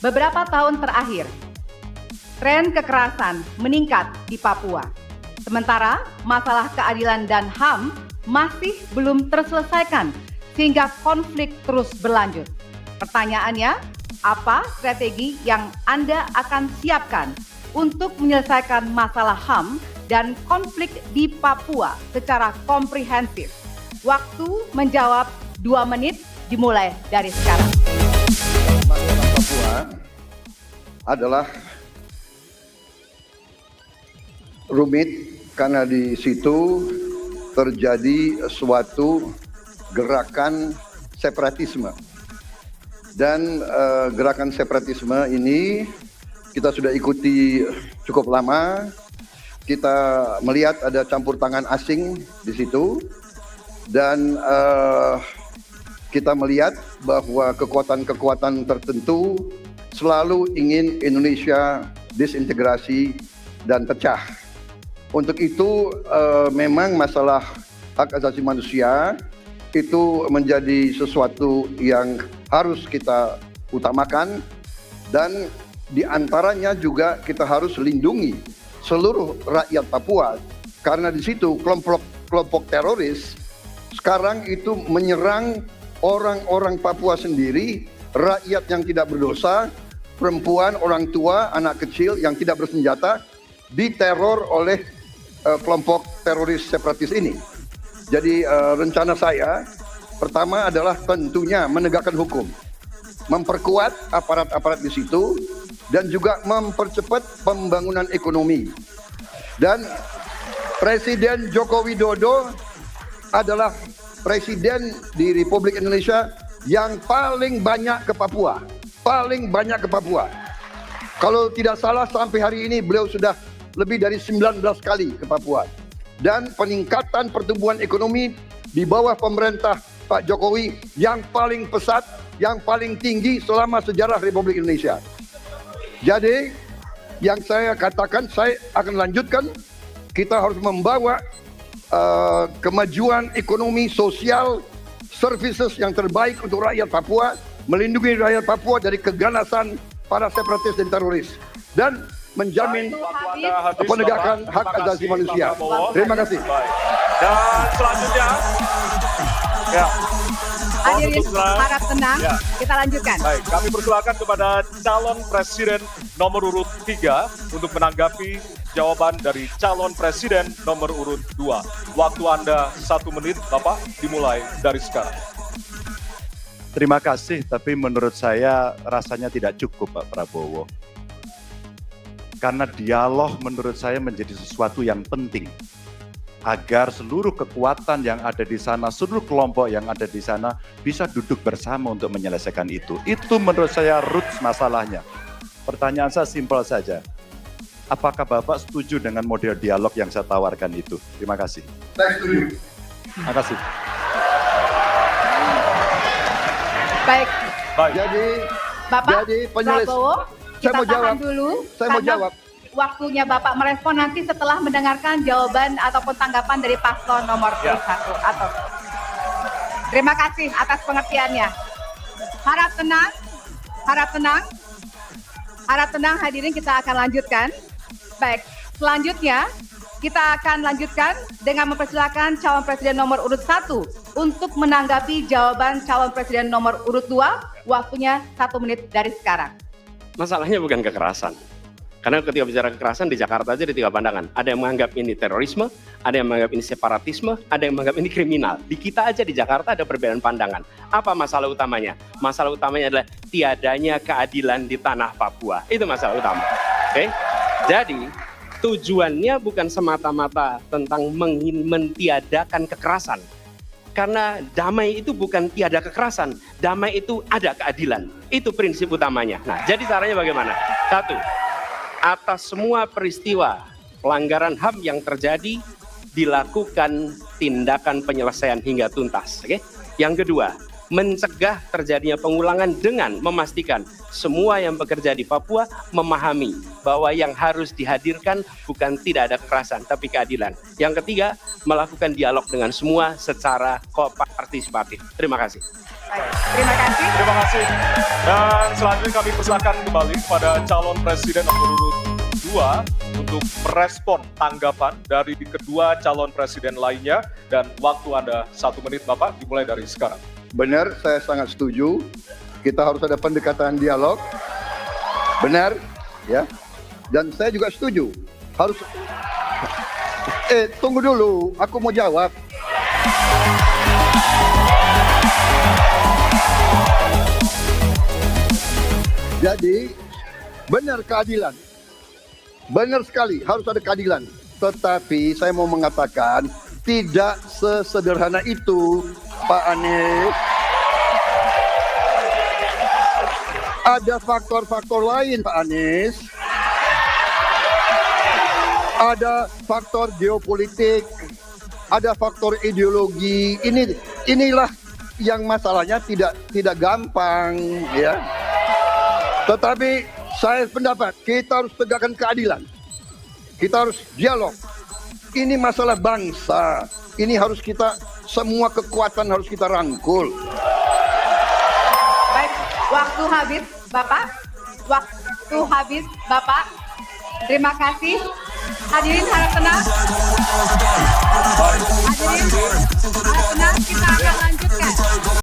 Beberapa tahun terakhir, tren kekerasan meningkat di Papua. Sementara masalah keadilan dan HAM masih belum terselesaikan sehingga konflik terus berlanjut. Pertanyaannya, apa strategi yang Anda akan siapkan untuk menyelesaikan masalah HAM dan konflik di Papua secara komprehensif? Waktu menjawab 2 menit dimulai dari sekarang. Masalah Papua adalah rumit karena di situ terjadi suatu gerakan separatisme. Dan gerakan separatisme ini kita sudah ikuti cukup lama. Kita melihat ada campur tangan asing di situ. Dan kita melihat bahwa kekuatan-kekuatan tertentu selalu ingin Indonesia disintegrasi dan pecah. Untuk itu memang masalah hak asasi manusia itu menjadi sesuatu yang harus kita utamakan, dan diantaranya juga kita harus lindungi seluruh rakyat Papua, karena di situ kelompok teroris sekarang itu menyerang orang-orang Papua sendiri, rakyat yang tidak berdosa, perempuan, orang tua, anak kecil yang tidak bersenjata, diteror oleh kelompok teroris separatis ini. Jadi rencana saya pertama adalah tentunya menegakkan hukum, memperkuat aparat-aparat di situ, dan juga mempercepat pembangunan ekonomi. Dan Presiden Joko Widodo adalah presiden di Republik Indonesia yang paling banyak ke Papua. Kalau tidak salah sampai hari ini beliau sudah lebih dari 19 kali ke Papua. Dan peningkatan pertumbuhan ekonomi di bawah pemerintah Pak Jokowi yang paling pesat, yang paling tinggi selama sejarah Republik Indonesia. Jadi yang saya katakan, saya akan lanjutkan, kita harus membawa kemajuan ekonomi, sosial, services yang terbaik untuk rakyat Papua, melindungi rakyat Papua dari keganasan para separatis dan teroris, dan menjamin penegakan hak asasi manusia. Terima kasih. Dan selanjutnya, ya. Hadirin harap tenang, kita lanjutkan. Baik, kami persilakan kepada calon presiden nomor urut 3 untuk menanggapi jawaban dari calon presiden nomor urut 2. Waktu Anda 1 menit, Bapak, dimulai dari sekarang. Terima kasih, tapi menurut saya rasanya tidak cukup Pak Prabowo. Karena dialog menurut saya menjadi sesuatu yang penting. Agar seluruh kekuatan yang ada di sana, seluruh kelompok yang ada di sana bisa duduk bersama untuk menyelesaikan itu. Itu menurut saya roots masalahnya. Pertanyaan saya simpel saja. Apakah Bapak setuju dengan model dialog yang saya tawarkan itu? Terima kasih. Saya setuju. Terima kasih. Baik. Jadi Bapak penulis, Prabowo, saya mau jawab dulu. Saya mau jawab. Waktunya Bapak merespon nanti setelah mendengarkan jawaban ataupun tanggapan dari paslon nomor 1. Atau terima kasih atas pengertiannya. Harap tenang hadirin, kita akan lanjutkan. Baik, selanjutnya kita akan lanjutkan dengan mempersilakan calon presiden nomor urut 1 untuk menanggapi jawaban calon presiden nomor urut 2. Waktunya 1 menit dari sekarang. Masalahnya bukan kekerasan. Karena ketika bicara kekerasan di Jakarta aja ada 3 pandangan. Ada yang menganggap ini terorisme, ada yang menganggap ini separatisme, ada yang menganggap ini kriminal. Di kita aja di Jakarta ada perbedaan pandangan. Apa masalah utamanya? Masalah utamanya adalah tiadanya keadilan di tanah Papua. Itu masalah utama. Oke? Jadi tujuannya bukan semata-mata tentang mentiadakan kekerasan. Karena damai itu bukan tiada kekerasan, damai itu ada keadilan. Itu prinsip utamanya. Nah, jadi caranya bagaimana? 1. Atas semua peristiwa pelanggaran HAM yang terjadi dilakukan tindakan penyelesaian hingga tuntas. Oke? Yang kedua, mencegah terjadinya pengulangan dengan memastikan semua yang bekerja di Papua memahami bahwa yang harus dihadirkan bukan tidak ada kekerasan, tapi keadilan. Yang ketiga, melakukan dialog dengan semua secara partisipatif. Terima kasih. Baik, terima kasih. Terima kasih. Dan selanjutnya kami persilakan kembali kepada calon presiden nomor urut 2 untuk merespon tanggapan dari kedua calon presiden lainnya, dan waktu Anda 1 menit Bapak, dimulai dari sekarang. Benar, saya sangat setuju. Kita harus ada pendekatan dialog. Benar, ya. Dan saya juga setuju. Harus. Tunggu dulu, aku mau jawab. Jadi, benar keadilan. Benar sekali, harus ada keadilan. Tetapi saya mau mengatakan, tidak sesederhana itu, Pak Anies. Ada faktor-faktor lain, Pak Anies. Ada faktor geopolitik, ada faktor ideologi. Inilah yang masalahnya tidak gampang, ya. Tetapi saya pendapat kita harus tegakkan keadilan. Kita harus dialog. Ini masalah bangsa. Ini harus kita, semua kekuatan harus kita rangkul. Baik, waktu habis Bapak. Waktu habis Bapak. Terima kasih. Hadirin harap tenang. Hadirin harap tenang, kita akan lanjutkan.